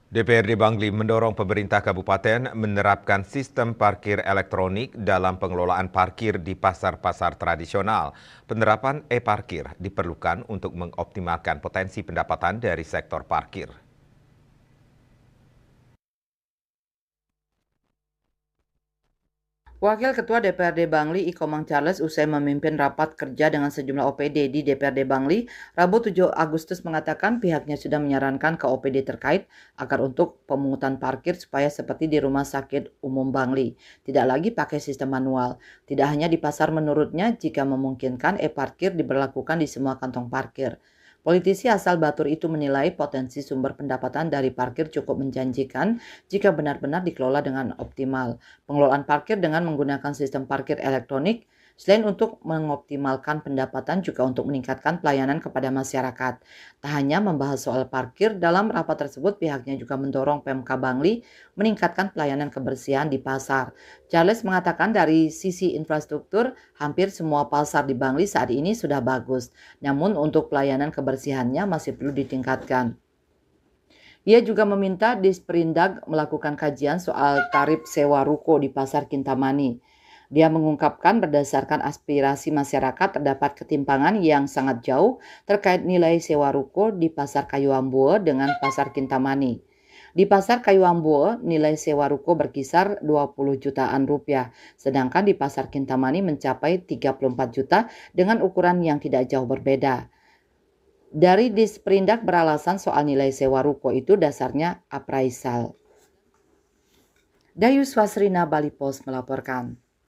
DPRD Bangli mendorong pemerintah kabupaten menerapkan sistem parkir elektronik dalam pengelolaan parkir di pasar-pasar tradisional. Penerapan e-parkir diperlukan untuk mengoptimalkan potensi pendapatan dari sektor parkir. Wakil Ketua DPRD Bangli Ikomang Charles usai memimpin rapat kerja dengan sejumlah OPD di DPRD Bangli, Rabu 7 Agustus mengatakan pihaknya sudah menyarankan ke OPD terkait agar untuk pemungutan parkir supaya seperti di Rumah Sakit Umum Bangli, tidak lagi pakai sistem manual. Tidak hanya di pasar menurutnya, jika memungkinkan e-parkir diberlakukan di semua kantong parkir. Politisi asal Batur itu menilai potensi sumber pendapatan dari parkir cukup menjanjikan jika benar-benar dikelola dengan optimal. Pengelolaan parkir dengan menggunakan sistem parkir elektronik selain untuk mengoptimalkan pendapatan juga untuk meningkatkan pelayanan kepada masyarakat. Tak hanya membahas soal parkir, dalam rapat tersebut pihaknya juga mendorong Pemka Bangli meningkatkan pelayanan kebersihan di pasar. Charles mengatakan dari sisi infrastruktur, hampir semua pasar di Bangli saat ini sudah bagus. Namun untuk pelayanan kebersihannya masih perlu ditingkatkan. Ia juga meminta Disperindag melakukan kajian soal tarif sewa ruko di Pasar Kintamani. Dia mengungkapkan berdasarkan aspirasi masyarakat terdapat ketimpangan yang sangat jauh terkait nilai sewa ruko di Pasar Kayu Ambo dengan Pasar Kintamani. Di Pasar Kayu Ambo, nilai sewa ruko berkisar 20 jutaan rupiah, sedangkan di Pasar Kintamani mencapai 34 juta dengan ukuran yang tidak jauh berbeda. Dari Disperindak beralasan soal nilai sewa ruko itu dasarnya appraisal. Dayu Swasrina Bali Post melaporkan.